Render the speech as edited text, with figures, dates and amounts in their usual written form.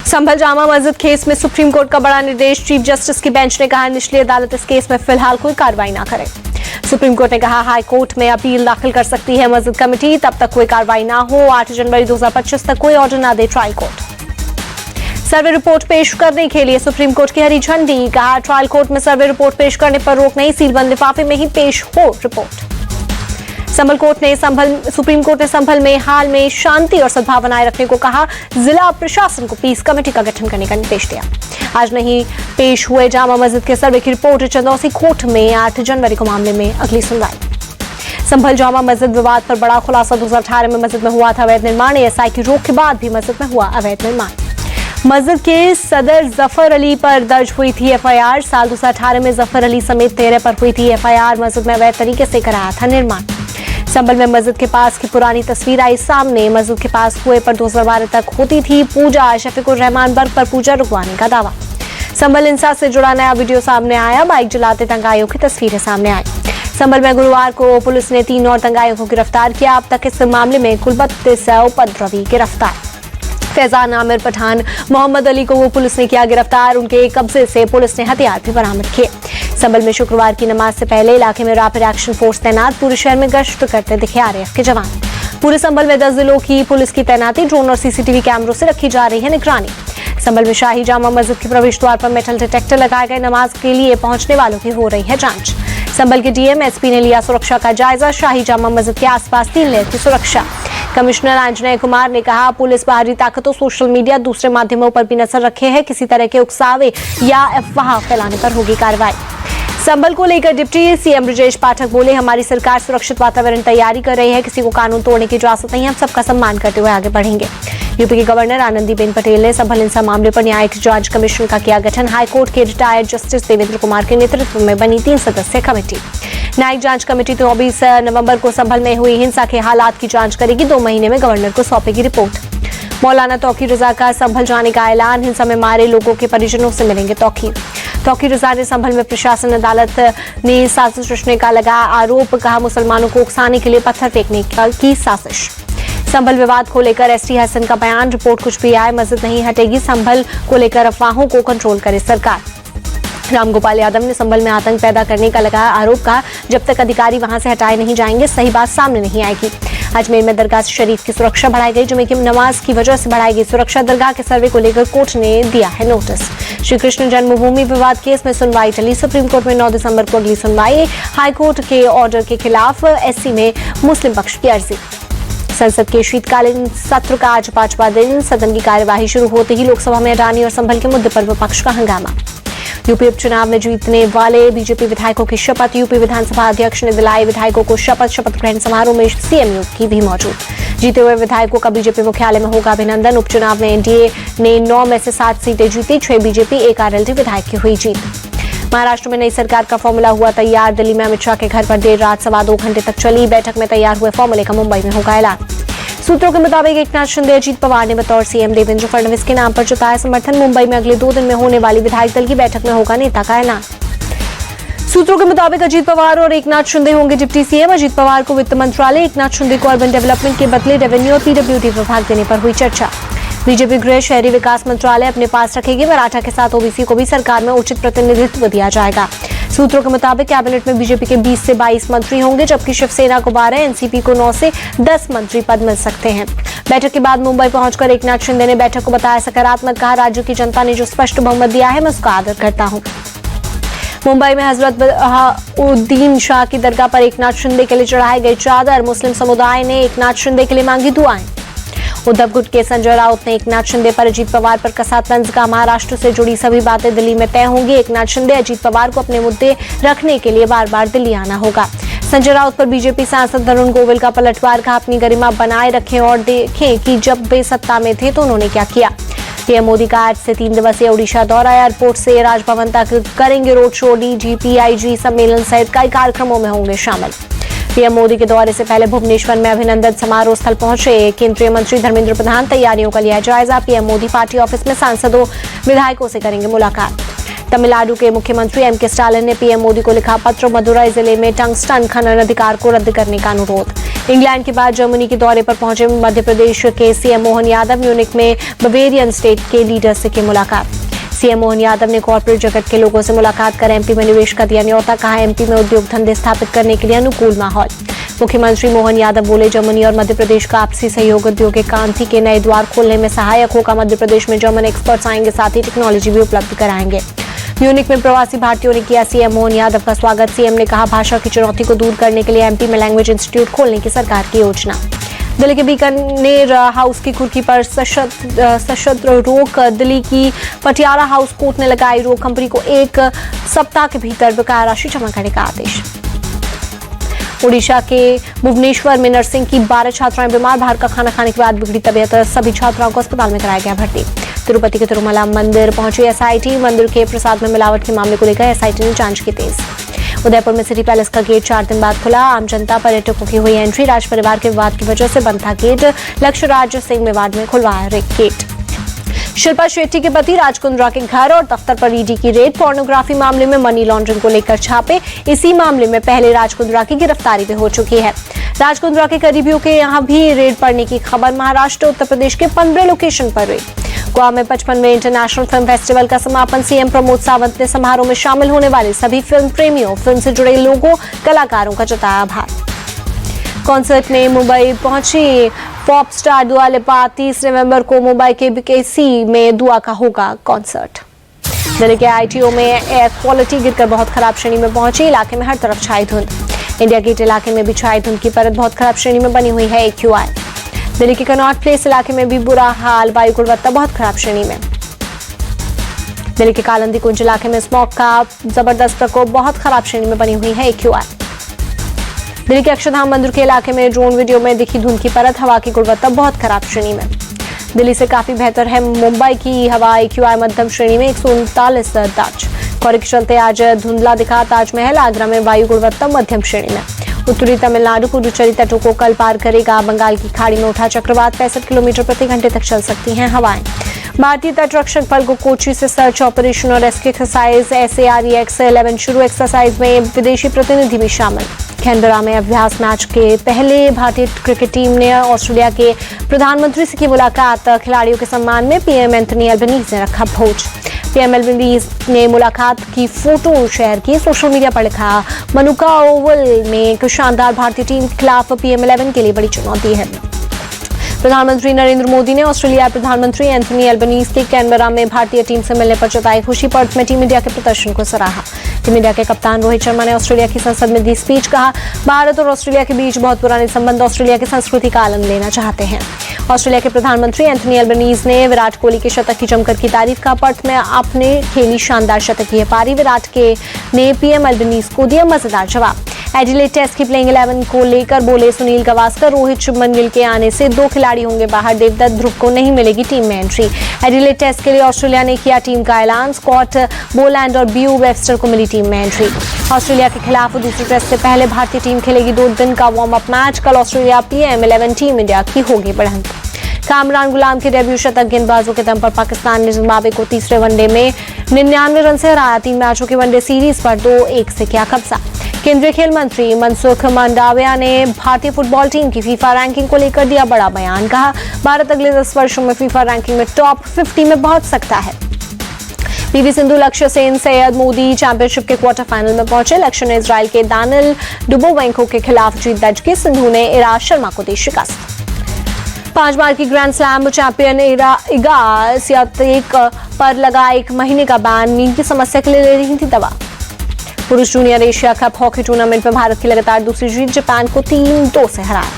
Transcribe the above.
संभल Jama Masjid case में supreme court का बड़ा निर्देश। चीफ जस्टिस की बेंच ने कहा निचली अदालत इस केस में फिलहाल कोई कार्रवाई ना करे। सुप्रीम कोर्ट ने कहा हाई कोर्ट में अपील दाखिल कर सकती है मस्जिद कमेटी, तब तक कोई कार्रवाई ना हो। 8 जनवरी 2025 तक कोई ऑर्डर ना दे ट्रायल कोर्ट। सर्वे रिपोर्ट पेश करने के लिए सुप्रीम कोर्ट की हरी झंडी। कहा ट्रायल कोर्ट में सर्वे रिपोर्ट पेश करने पर रोक नहीं, सीलबंद लिफाफे में ही पेश हो रिपोर्ट। सुप्रीम कोर्ट ने संभल में हाल में शांति और सद्भाव बनाए रखने को कहा। जिला प्रशासन को पीस कमेटी का गठन करने का निर्देश दिया। आज नहीं पेश हुए जामा मस्जिद के सर्वे की रिपोर्ट। चंदौसी कोर्ट में 8 जनवरी को मामले में अगली सुनवाई। संभल जामा मस्जिद विवाद पर बड़ा खुलासा। 2018 में मस्जिद में हुआ था अवैध निर्माण। एएसआई की रोक के बाद भी मस्जिद में हुआ अवैध निर्माण। मस्जिद के सदर जफर अली पर दर्ज हुई थी एफआईआर। साल 2018 में जफर अली समेत 13 पर हुई थी एफआईआर। मस्जिद में अवैध तरीके से कराया था निर्माण। संभल में मस्जिद के पास की पुरानी तस्वीर आई सामने। मस्जिद के पास कुएं पर 2012 तक होती थी पूजा। शफीकुर रहमान बर्ग पर पूजा रुकवाने का दावा। संभल हिंसा से जुड़ा नया वीडियो सामने आया। बाइक जलाते दंगाइयों की तस्वीरें सामने आई। संभल में गुरुवार को पुलिस ने 3 और दंगाइयों को गिरफ्तार किया। अब तक इस मामले में कुल 32 उपद्रवी गिरफ्तार। फैजान आमिर पठान मोहम्मद अली को पुलिस ने किया गिरफ्तार। उनके कब्जे से पुलिस ने हथियार भी बरामद किए। संभल में शुक्रवार की नमाज से पहले इलाके में रैपिड एक्शन फोर्स तैनात। पूरे शहर में गश्त करते दिखे आरएएफ के जवान। पूरे संभल में 10 जिलों की पुलिस की तैनाती। ड्रोन और सीसीटीवी कैमरों से रखी जा रही है निगरानी। संभल में शाही जामा मस्जिद के प्रवेश द्वार पर मेटल डिटेक्टर लगाए गए। नमाज के लिए पहुंचने वालों की हो रही है जांच। संभल के डीएम एसपी ने लिया सुरक्षा का जायजा। शाही जामा मस्जिद के आसपास 3 लेयर की सुरक्षा। कमिश्नर आंजनेय कुमार ने कहा पुलिस बाहरी ताकतों, सोशल मीडिया, दूसरे माध्यमों पर भी नजर रखे है। किसी तरह के उकसावे या अफवाह फैलाने पर होगी कार्रवाई। संभल को लेकर डिप्टी सीएम ब्रजेश पाठक बोले हमारी सरकार सुरक्षित वातावरण तैयारी कर रही है। किसी को कानून तोड़ने की इजाजत नहीं। हम सबका सम्मान करते हुए आगे बढ़ेंगे। यूपी के गवर्नर आनंदीबेन पटेल ने संभल हिंसा मामले पर न्यायिक जांच कमीशन का किया गठन। हाईकोर्ट के रिटायर्ड जस्टिस देवेंद्र कुमार के नेतृत्व में बनी 3 सदस्यीय कमेटी। न्यायिक जांच कमेटी 24 नवंबर को संभल में हुई हिंसा के हालात की जांच करेगी। 2 महीने में गवर्नर को सौंपेगी रिपोर्ट। मौलाना तौकीर रजा का संभल जाने का ऐलान। हिंसा में मारे लोगों के परिजनों से मिलेंगे तौकीर। तौकीर रजा ने संभल में प्रशासन अदालत ने साजिश रचने का लगाया आरोप। कहा मुसलमानों को उकसाने के लिए पत्थर फेंकने की साजिश। संभल विवाद को लेकर एसटी हसन का बयान। रिपोर्ट कुछ भी आए मस्जिद नहीं हटेगी। संभल को लेकर अफवाहों को कंट्रोल करे सरकार। रामगोपाल यादव ने संभल में आतंक पैदा करने का लगाया आरोप। कहा जब तक अधिकारी वहां से हटाए नहीं जाएंगे सही बात सामने नहीं आएगी। अजमेर में दरगाह शरीफ की सुरक्षा बढ़ाई गई। जुमे की नमाज की वजह से बढ़ाई गई सुरक्षा। दरगाह के सर्वे को लेकर कोर्ट ने दिया है नोटिस। श्री कृष्ण जन्मभूमि विवाद केस में सुनवाई टली। सुप्रीम कोर्ट में 9 दिसंबर को अगली सुनवाई। हाईकोर्ट के ऑर्डर के खिलाफ एससी में मुस्लिम पक्ष की अर्जी। संसद के शीतकालीन सत्र का आज 5वां दिन। सदन की कार्यवाही शुरू होते ही लोकसभा में अडानी और संभल के मुद्दे पर विपक्ष का हंगामा। यूपी उपचुनाव में जीतने वाले बीजेपी विधायकों की शपथ। यूपी विधानसभा अध्यक्ष ने दिलाई विधायकों को शपथ ग्रहण समारोह में सीएम योगी भी मौजूद। जीते हुए विधायकों का बीजेपी मुख्यालय में होगा अभिनंदन। उपचुनाव में एनडीए ने 9 में से 7 सीटें जीती। 6 बीजेपी, 1 आरएलडी विधायक की हुई जीत। महाराष्ट्र में नई सरकार का फॉर्मूला हुआ तैयार। दिल्ली में अमित शाह के घर पर देर रात 2.25 घंटे तक चली बैठक में तैयार हुए फॉर्मूले का मुंबई में होगा ऐलान। सूत्रों के मुताबिक एकनाथ शिंदे, अजीत पवार ने बतौर सीएम देवेंद्र फडणवीस के नाम पर जताया समर्थन। मुंबई में अगले 2 दिन में होने वाली विधायक दल की बैठक में होगा नेता का ऐलान। सूत्रों के मुताबिक अजीत पवार और एकनाथ शिंदे होंगे डिप्टी सीएम। अजीत पवार को वित्त मंत्रालय, एकनाथ शिंदे को अर्बन डेवलपमेंट के बदले रेवेन्यू और पीडब्ल्यूडी विभाग देने पर हुई चर्चा। बीजेपी गृह शहरी विकास मंत्रालय अपने पास रखेगी। मराठा के साथ ओबीसी को भी सरकार में उचित प्रतिनिधित्व दिया जाएगा। सूत्रों के मुताबिक कैबिनेट में बीजेपी के 20 से 22 मंत्री होंगे, जबकि शिवसेना को 12, एनसीपी को 9 से 10 मंत्री पद मिल सकते हैं। बैठक के बाद मुंबई पहुंचकर एकनाथ शिंदे ने बैठक को बताया सकारात्मक। कहा राज्य की जनता ने जो स्पष्ट बहुमत दिया है मैं उसका आदर करता हूं। मुंबई में हजरत बहाउद्दीन शाह की दरगाह पर एकनाथ शिंदे के लिए चढ़ाई गई चादर। मुस्लिम समुदाय ने एकनाथ शिंदे के लिए मांगी दुआएं। उद्धव गुट के संजय राउत ने एकनाथ शिंदे पर अजीत पवार पर कसा तंज। का महाराष्ट्र से जुड़ी सभी बातें दिल्ली में तय होंगी। एकनाथ शिंदे, अजीत पवार को अपने मुद्दे रखने के लिए बार बार दिल्ली आना होगा। संजय राउत पर बीजेपी सांसद वरुण गोविल का पलटवार। कहा अपनी गरिमा बनाए रखें और देखें कि जब वे सत्ता में थे तो उन्होंने क्या किया। पीएम मोदी का आज से 3 दिवसीय ओडिशा दौरा। एयरपोर्ट से राजभवन तक करेंगे रोड शो। डीजी, पीआईजी सम्मेलन सहित कई कार्यक्रमों में होंगे शामिल। पीएम मोदी के दौरे से पहले भुवनेश्वर में अभिनंदन समारोह स्थल पहुंचे केंद्रीय मंत्री धर्मेंद्र प्रधान। तैयारियों का लिया जायजा। पीएम मोदी पार्टी ऑफिस में सांसदों, विधायकों से करेंगे मुलाकात। तमिलनाडु के मुख्यमंत्री एम के स्टालिन ने पीएम मोदी को लिखा पत्र, मदुरई जिले में टंगस्टन खनन अधिकार को रद्द करने का अनुरोध। इंग्लैंड के बाद जर्मनी के दौरे पर पहुंचे मध्य प्रदेश के सीएम मोहन यादव, म्यूनिख में बवेरियन स्टेट के लीडर से की मुलाकात। सीएम मोहन यादव ने कॉर्पोरेट जगत के लोगों से मुलाकात कर एमपी में निवेश का दिया न्योता, कहा एमपी में उद्योग धंधे स्थापित करने के लिए अनुकूल माहौल। मुख्यमंत्री मोहन यादव बोले, जर्मनी और मध्य प्रदेश का आपसी सहयोग औद्योगिक क्रांति के नए द्वार खोलने में सहायक होगा। मध्य प्रदेश में जर्मन एक्सपर्ट्स आएंगे, साथ ही टेक्नोलॉजी भी उपलब्ध कराएंगे। म्यूनिख में प्रवासी भारतीयों ने किया सीएम मोहन यादव का स्वागत। सीएम ने कहा, भाषा की चुनौती को दूर करने के लिए एमपी में लैंग्वेज इंस्टीट्यूट खोलने की सरकार की योजना। दिल्ली के बीकानेर हाउस की कुर्की पर सशस्त्र रोक। दिल्ली की पटियाला हाउस कोर्ट ने लगाई रोक। कंपनी को 1 सप्ताह के भीतर बकाया राशि जमा करने का आदेश। ओडिशा के भुवनेश्वर में नर्सिंग की 12 छात्राएं बीमार, बाहर का खाना खाने के बाद बिगड़ी तबीयत। सभी छात्राओं को अस्पताल में कराया गया भर्ती। तिरुपति के तिरुमला मंदिर पहुंची एसआईटी। मंदिर के प्रसाद में मिलावट के मामले को लेकर एसआईटी ने जांच की तेज। उदयपुर में सिटी पैलेस का गेट 4 दिन बाद खुला। आम जनता पर्यटकों की हुई एंट्री। राज परिवार के विवाद की वजह से बंद था गेट। लक्ष्यराज सिंह मेवाड़ में खुलवाया गेट। शिल्पा शेट्टी के पति राज कुंद्रा के घर और दफ्तर पर ईडी की रेड। पोर्नोग्राफी मामले में मनी लॉन्ड्रिंग को लेकर छापे। इसी मामले में पहले राज कुंद्रा की गिरफ्तारी भी हो चुकी है। राज कुंद्रा के करीबियों के यहां भी रेड पड़ने की खबर। महाराष्ट्र, उत्तर प्रदेश के 15 लोकेशन पर रेड। गोवा में 55वें इंटरनेशनल फिल्म फेस्टिवल का समापन। सीएम प्रमोद सावंत ने समारोह में शामिल होने वाले सभी फिल्म प्रेमियों, फिल्म से जुड़े लोगों, कलाकारों का जताया आभार। कॉन्सर्ट में मुंबई पहुंची पॉप स्टार दुआ लिपा। 30 नवंबर को मुंबई के बीकेसी में दुआ का होगा कॉन्सर्ट। दिल्ली के आईटीओ में एयर क्वालिटी गिरकर बहुत खराब श्रेणी में पहुंची। इलाके में हर तरफ छाई धुंध। इंडिया गेट इलाके में भी छाई धुंध की परत बहुत खराब श्रेणी में बनी हुई है। AQI। दिल्ली के कनॉट प्लेस इलाके में भी बुरा हाल, वायु गुणवत्ता बहुत खराब श्रेणी में। दिल्ली के कालंदी कुंज इलाके में स्मॉग का जबरदस्त प्रकोप बहुत खराब श्रेणी में बनी हुई है। AQI। दिल्ली के अक्षरधाम मंदिर के इलाके में ड्रोन वीडियो में दिखी धुंध की परत, हवा की गुणवत्ता बहुत खराब श्रेणी में। दिल्ली से काफी बेहतर है मुंबई की हवा। AQI मध्यम श्रेणी में 139 दर्ज। कोहरे के चलते आज धुंधला दिखा ताजमहल। आगरा में वायु गुणवत्ता मध्यम श्रेणी में। उत्तरी तमिलनाडु पुडुचेरी तटों को कल पार करेगा। बंगाल की खाड़ी में उठा चक्रवात। 65 किलोमीटर प्रति घंटे तक चल सकती हैं हवाएं। भारतीय तटरक्षक बल को कोची से सर्च ऑपरेशन और रेस्क्यू एक्सरसाइज SAREX-11 शुरू। एक्सरसाइज में विदेशी प्रतिनिधि भी शामिल। कैनबरा में अभ्यास मैच के पहले भारतीय क्रिकेट टीम ने ऑस्ट्रेलिया के प्रधानमंत्री से की मुलाकात। खिलाड़ियों के सम्मान में पीएम एंथनी अल्बनीज ने रखा भोज। पीएम अल्बनीज ने मुलाकात की फोटो शेयर की। सोशल मीडिया पर लिखा, मनुका ओवल में एक शानदार भारतीय टीम के खिलाफ PM11 के लिए बड़ी चुनौती है। प्रधानमंत्री नरेंद्र मोदी ने ऑस्ट्रेलिया प्रधानमंत्री एंथनी अल्बनीज के कैनबरा में भारतीय टीम से मिलने पर जताई खुशी। पर्थ में टीम इंडिया के प्रदर्शन को सराहा। टीम इंडिया के कप्तान रोहित शर्मा ने ऑस्ट्रेलिया की संसद में दी स्पीच। कहा, भारत और ऑस्ट्रेलिया के बीच बहुत पुराने संबंध ऑस्ट्रेलिया की संस्कृति का आनंद लेना चाहते हैं। ऑस्ट्रेलिया के प्रधानमंत्री एंथनी अल्बनीज ने विराट कोहली के शतक की जमकर की तारीफ का। पर्थ में आपने खेली शानदार शतकीय पारी। विराट के ने पीएम अल्बनीज को दिया मजेदार जवाब। एडिलेड टेस्ट की प्लेइंग 11 को लेकर बोले सुनील गावस्कर, रोहित शुभमन गिल के आने से 2 खिलाड़ी होंगे बाहर। देवदत्त ध्रुव को नहीं मिलेगी टीम में एंट्री। एडिलेड टेस्ट के लिए ऑस्ट्रेलिया ने किया टीम का ऐलान। स्कॉट बोलैंड और बीयू वेबस्टर को मिली टीम में एंट्री। ऑस्ट्रेलिया के खिलाफ दूसरे टेस्ट से पहले भारतीय टीम खेलेगी 2 दिन का वार्म अप मैच। कल ऑस्ट्रेलिया PM11 टीम इंडिया की होगी बढ़त। कामरान गुलाम के डेब्यू शतक गेंदबाजों के दम पर पाकिस्तान ने जिम्बाब्वे को तीसरे वनडे में 99 रन से हराया। 3 मैचों की वनडे सीरीज पर 2-1 से किया कब्जा। केंद्रीय खेल मंत्री मनसुख मंडाविया ने भारतीय फुटबॉल टीम की फीफा रैंकिंग को लेकर दिया बड़ा बयान। कहा, भारत अगले 10 वर्षों में फीफा रैंकिंग में टॉप 50 में पहुंच सकता है। PV सिंधु, लक्ष्य सेन, सैयद मोदी चैंपियनशिप के क्वार्टर फाइनल में पहुंचे। लक्ष्य ने इजराइल के दानिल डुबोवेंको के खिलाफ जीत दर्ज की। सिंधु ने इराज शर्मा को दी शिकस्त। 5 बार की grand slam champion Iga Swiatek पर लगा 1 महीने का बैन। नींद की समस्या के लिए ले रही थी दवा। पुरुष junior Asia cup hockey tournament में भारत की लगातार दूसरी जीत। जापान को 3-2 से हराया।